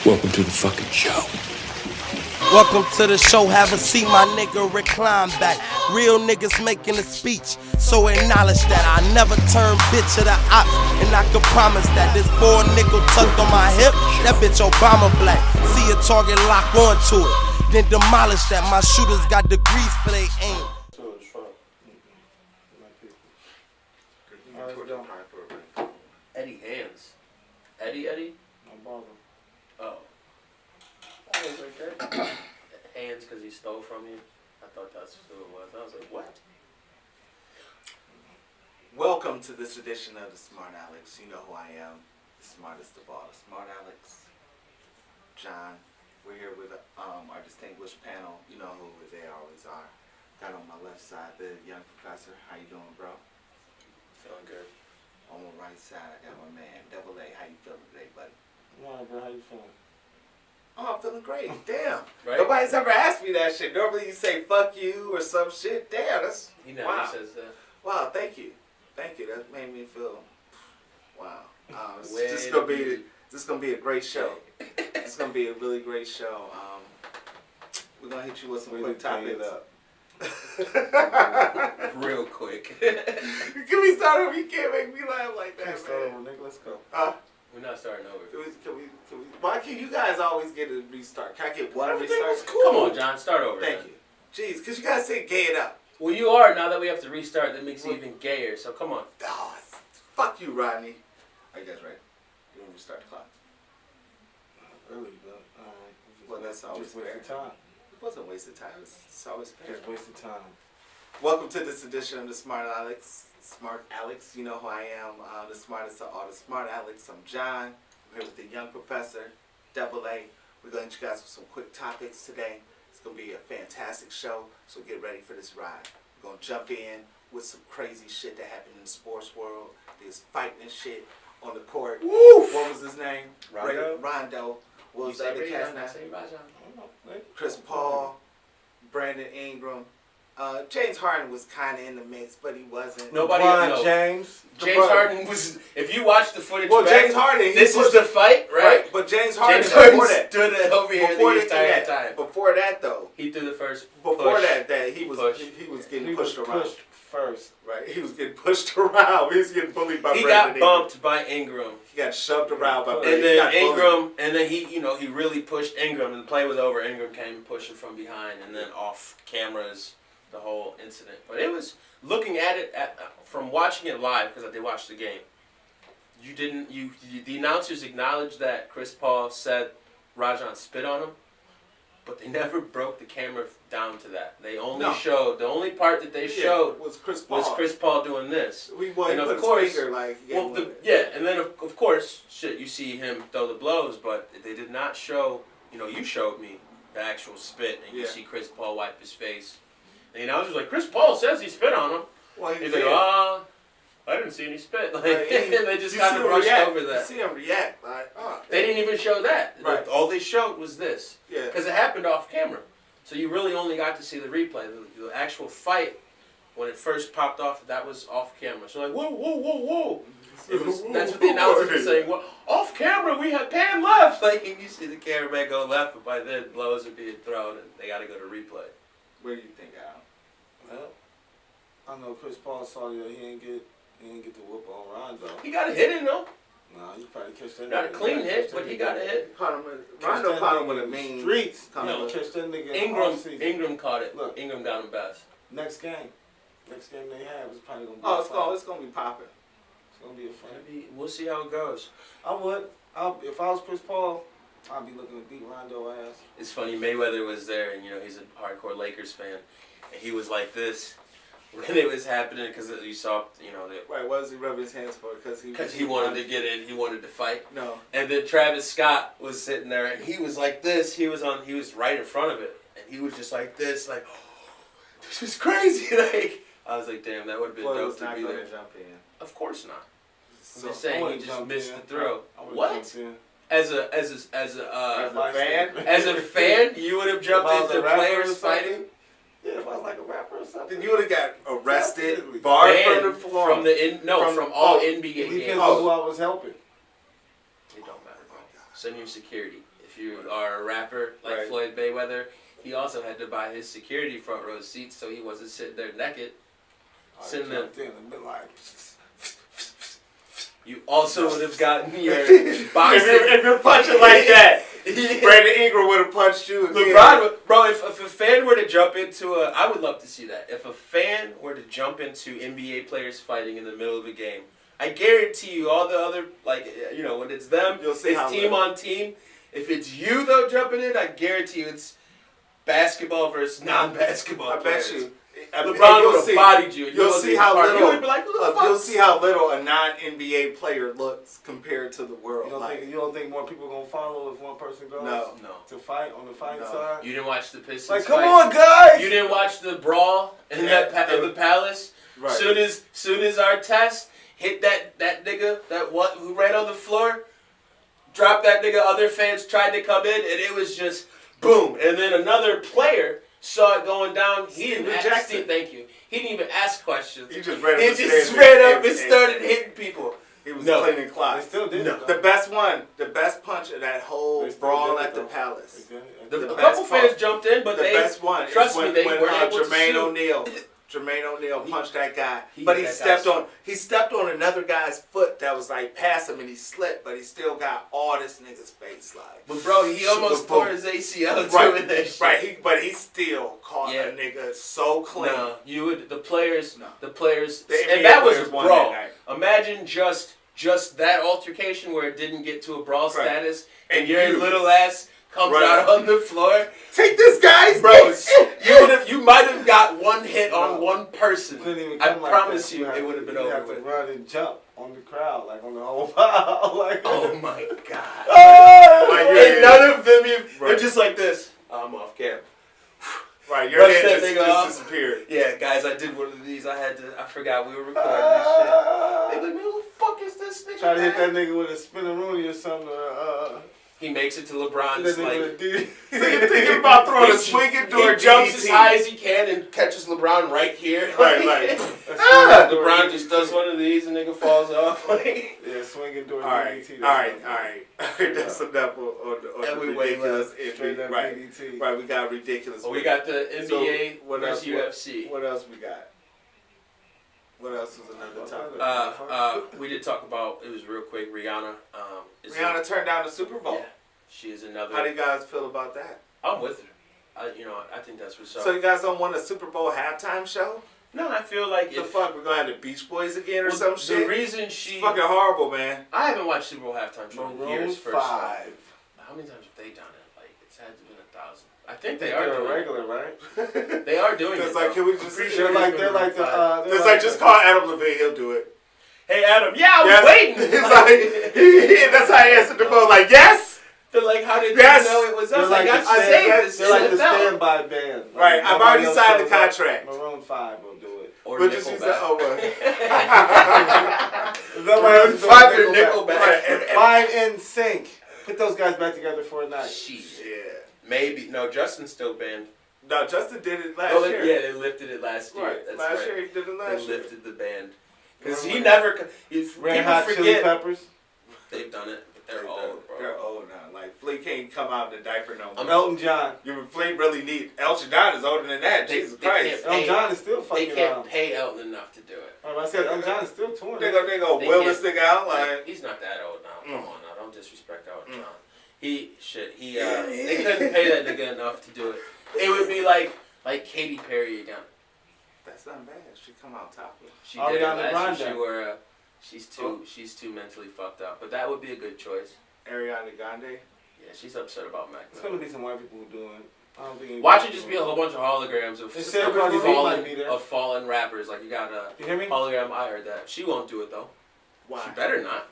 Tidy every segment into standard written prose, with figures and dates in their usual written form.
Welcome to the fucking show. Welcome to the show, have a seat, my nigga, recline back. Real niggas making a speech, so acknowledge that I never turn bitch to the ops. And I can promise that this 4 nickel tucked on my hip, that bitch Obama black. See a target, lock onto it, then demolish that. My shooters got degrees for they aim. Eddie Hands. Eddie? No bother. Oh. I was like that. Hands because he stole from you. I thought that's who it was. I was like, what? Welcome to this edition of the Smartalecs. You know who I am, the smartest of all. Smartalecs. John. We're here with our distinguished panel. You know who they always are. Got on my left side the young professor. How you doing, bro? Feeling good. On my right side, I got my man, Double A. How you feeling today, buddy? Alright, bro, how you feeling? Oh, I'm feeling great. Damn. Right? Nobody's ever asked me that shit. Normally you say fuck you or some shit. Damn, that's He never wow. says that. Wow, thank you. Thank you. That made me feel wow. This Way is to gonna be a great show. It's gonna be a really great show. We're gonna hit you with some quick topics. Real quick. Can we start over? You can't make me laugh like that, Start over, man. nigga, let's go. We're not starting over. Can we, why can't you guys always get a restart? Can I get one Everything restart? was cool. Come on, John, start over. Thank then. you. Jeez, because you guys say gay it up. Well, you are. Now that we have to restart, that makes it even gayer. So come on. Oh, fuck you, Rodney. Are you guys ready? You want me to start the clock? Early, but alright. Well, that's always just wasted fair. time. It wasn't a waste of time. It's always fair. Just wasted time. Welcome to this edition of the Smartalecs. Smartalecs, you know who I am, the smartest of all the Smartalecs. I'm John. I'm here with the young professor, Double A. We're going to hit you guys with some quick topics today. It's going to be a fantastic show, so get ready for this ride. We're going to jump in with some crazy shit that happened in the sports world. There's fighting and shit on the court. Woof! What was his name? Rondo. Rondo. What was the other cat's name? I Chris Paul, Brandon Ingram. James Harden was kind of in the mix, but he wasn't. Nobody knows. James. James Harden was. If you watch the footage, Well, back, James Harden. this is the fight, right? But James Harden, James Harden before that, stood over here the entire time. Before that, though, He threw the first. before push. that, he was Push. he was getting He pushed was around. pushed first. Right, he was getting pushed around. He was getting bullied by He Brandon got bumped by Ingram. He got shoved around by And Brandon. And He got then bullied. Ingram, and then he really pushed Ingram, and the play was over. Ingram came pushing from behind, and then off cameras, the whole incident. But it was looking at it from watching it live because they watched the game. The announcers acknowledged that Chris Paul said Rajon spit on him, but they never broke the camera down to that. They only showed the only part that they showed was Chris Paul. Doing this. We wanted And to of put course, his finger like and then of course, you see him throw the blows, but they did not show. You showed me the actual spit, and you see Chris Paul wipe his face. And I was just like, Chris Paul says he spit on him. Well, He's like, I didn't see any spit. Like, and they just kind of brushed over that. You see him react like, They didn't even show that. Right. All they showed was this. Yeah. Because it happened off camera. So you really only got to see the replay. The actual fight, when it first popped off, that was off camera. So like, whoa. That's what the announcers were saying. Well, off camera, we had pan left. Like, and you see the cameraman go left, but by then blows are being thrown, and they got to go to replay. Where do you think, Al? Well, I know Chris Paul saw that he didn't get the whoop on Rondo. He got a hit in though. Nah, you probably catch that. Not a nigga. clean You hit, catch but he that got a nigga. hit. Rondo caught him with a mean streets. Caught No, him with- catch that nigga. in the offseason. Ingram caught it. Look. Ingram got him best. Next game they have is probably gonna be. Oh, a fight. it's gonna be popping. It's gonna be a fight. Maybe we'll see how it goes. If I was Chris Paul, I'd be looking to beat Rondo ass. It's funny, Mayweather was there, and he's a hardcore Lakers fan, and he was like this when it was happening because you saw, Right, what was he rubbing his hands for? Because he wanted to get in, he wanted to fight. No. And then Travis Scott was sitting there, and he was like this. He was right in front of it, and he was just like this, like, oh, this is crazy. Like, I was like, damn, that would have been dope to be there. Jump in. Of course not. I'm So, just saying, he just missed the throw. What? As a fan, you would have jumped If I was into a rapper players or something, fighting. Yeah, if I was like a rapper or something. Then you would have got arrested, Definitely. barred Banned from the floor. from all NBA It games. depends on who I was helping. It don't matter, bro. Send your security. if you are a rapper like Right. Floyd Mayweather, he also had to buy his security front row seats so he wasn't sitting there naked. Sitting there. You also would have gotten your boxing. if you're punching like that, Brandon Ingram would have punched you again. Bro, if a fan were to jump into I would love to see that. If a fan were to jump into NBA players fighting in the middle of a game, I guarantee you all the other, when it's them, You'll see it's how team on team. If it's you, though, jumping in, I guarantee you it's basketball versus non-basketball I players. bet you. LeBron would have bodied you. You'll see how little. You would be like, who the fuck? You'll see how little a non-NBA player looks compared to the world. You don't think more people gonna follow if one person goes? No. To fight on the fight No. side. You didn't watch the Pistons Like, come fight? on, guys! You didn't watch the brawl in in the Palace? Right. Soon as our test hit that nigga who ran on the floor, dropped that nigga. Other fans tried to come in, and it was just boom. And then another player saw it going down. He didn't ask. Thank you. He didn't even ask questions. He just ran up. He the just stairs ran up and started hitting people. He was No. cleaning clocks. They still did No. it. The best punch of that whole They still brawl did it, at the though. Palace. They did it. A The couple best fans part- jumped in, but The they best one trust is me, they when weren't able to Jermaine shoot. O'Neal punched that guy, He but hit he that stepped on another guy's foot that was like past him, and he slipped, but he still got all this nigga's face like. But bro, he almost Boom. tore his ACL Right, doing that shit. right. But he still caught Yeah. a nigga so clean. No, the players, No. the players, The NBA and that was a players won brawl. that night. Imagine just that altercation where it didn't get to a brawl Right. status, and And your you- little ass comes Right. out on the floor. Take this, guys, Bro, you might have got one hit on one person. Couldn't even I come like promise that. you, it would have been over You have to with. run and jump on the crowd, like on the whole pile. Like, Oh my god! oh! Like, And none of them, they're Right. just like this. I'm off camera. Right, your Brush head that just thing off. disappeared. Yeah, guys, I did one of these. I forgot we were recording this shit. They be like, man, who the fuck is this nigga? Try to hit man?" that nigga with a spinneroonie or something. He makes it to That LeBron's nigga like. with a D. So you're thinking about throwing a swinging door He jumps DDT. as high as he can and catches LeBron right here. Right. LeBron just does one of these and nigga falls off. Yeah, swinging door All right. DDT. That's enough on And the we way ridiculous. Straight up Right, DDT. right. We got ridiculous. Well, we got the So, NBA what versus else- UFC. What else we got? What else was another topic? We did talk about, it was real quick, Rihanna. Rihanna turned down the Super Bowl. Yeah, she is another. How do you guys feel about that? I'm with her. I think that's what's up. So you guys don't want a Super Bowl halftime show? No, I feel like The fuck, we're gonna have the Beach Boys again or well, some the shit? reason she. It's fucking horrible, man. I haven't watched Super Bowl halftime show in Maroon years. First, 5. how many times have they done it? Like it's had to be 1,000. I think they They're are a doing regular, right? it. They are doing it. It's like, though. can we just I'm pretty see- sure They're it's like Maroon the. 5. they're It's like just call Adam Levine, he'll do it. Hey Adam, yeah, I was Yes. waiting. It's like that's how he answered the phone. Like yes, They're like, how did Yes. you know it was us? They're like Like, the I stand- saved this. They're like the It's out. standby band. Like, Right, I've nobody already else signed the shows up. contract. Maroon 5 will do it. Or But just use that. Nickelback. Oh what? Nobody else is doing 5 or Nickelback. Right. Fine in sync. Put those guys back together for a night. Shit. Yeah. Maybe. No, Justin's still banned. No, Justin did it last Oh, year. yeah, they lifted it last year. Right. That's last right. year he did it They last year. lifted the band. Because Remember he that? never. If Red people Hot Chili forget, Peppers. they've done it. But they're old, bro. They're old now. Like Flea can't come out in a diaper no more. Elton John. Flea really need. Elton John is older than that. They- Jesus they Christ. can't- Elton John is still They fucking can't around. pay Elton enough to do it. I said Elton John is still touring. They go They will can't- this nigga out like. He's not that old now. Come Mm. on now, don't disrespect Elton John. They couldn't pay that nigga enough to do it. It would be like Katy Perry again. That's not bad. She come out topless. She did it Ariana last year. Grande. She wore she's too mentally fucked up. But that would be a good choice. Ariana Grande. Yeah, she's upset about Mac. It's gonna be some white people who doing it. I don't think. Watch it just be a whole bunch of holograms They said Cardi B might be there. of fallen rappers. Like you got a You hear me? hologram. I heard that. She won't do it though. Why? She better not.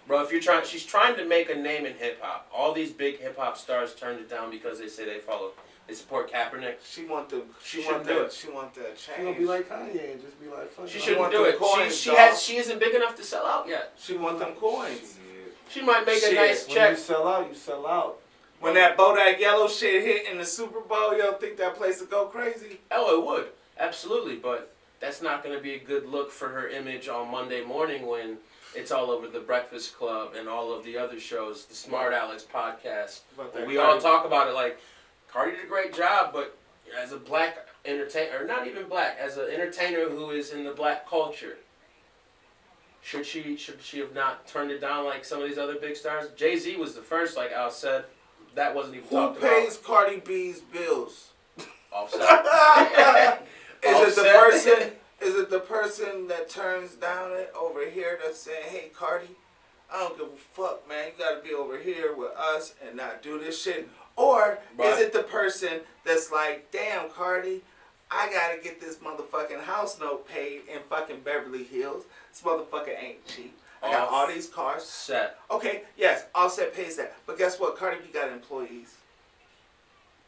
Bro, she's trying to make a name in hip hop. All these big hip hop stars turned it down because they say they support Kaepernick. She want the. She want shouldn't do that. it. She want that She gonna change. be like Kanye and just be like, fuck She it. shouldn't want do them it. coins, She dog. she isn't big enough to sell out yet. She want them coins. She might make a Shit. nice When check. you sell out, you sell out. When that Bodak Yellow shit hit in the Super Bowl, you don't think that place would go crazy? Oh, it would. Absolutely. But that's not going to be a good look for her image on Monday morning when it's all over the Breakfast Club and all of the other shows, the Smartalecs Podcast. But We all talk about it like, Cardi did a great job, but as a black entertainer, or not even black, as an entertainer who is in the black culture, should she have not turned it down like some of these other big stars? Jay-Z was the first, like Al said. That wasn't even Who talked pays Cardi B's bills? about. Offset. Is it the person that turns down it over here that's saying, hey, Cardi, I don't give a fuck, man. You got to be over here with us and not do this shit. Or is it the person that's like, damn, Cardi, I got to get this motherfucking house note paid in fucking Beverly Hills. This motherfucker ain't cheap. I got all these cars. Offset. Okay, yes, Offset pays that. But guess what? Cardi B got employees.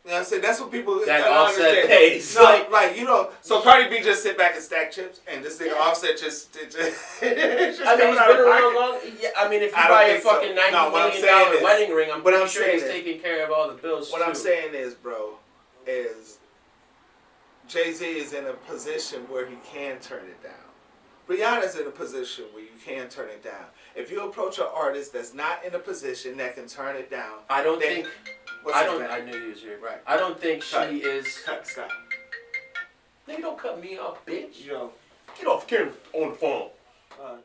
You know what I'm saying? That's what people That don't Offset understand. pays. No, like, you know, so Cardi B just sit back and stack chips, and this nigga Offset just I mean, he's he's been around long. Yeah, I mean, if you buy a fucking $90 million wedding ring, I'm pretty sure he's taking care of all the bills What too. I'm saying is, bro, is Jay-Z is in a position where he can turn it down. Rihanna's in a position where you can turn it down. If you approach an artist that's not in a position that can turn it down, I don't then, think. what's I his don't. name? I knew you was here. Right. I don't think Cut. she is. Stop. Nigga, don't cut me off, bitch. Yo. Get off camera on the phone. All right.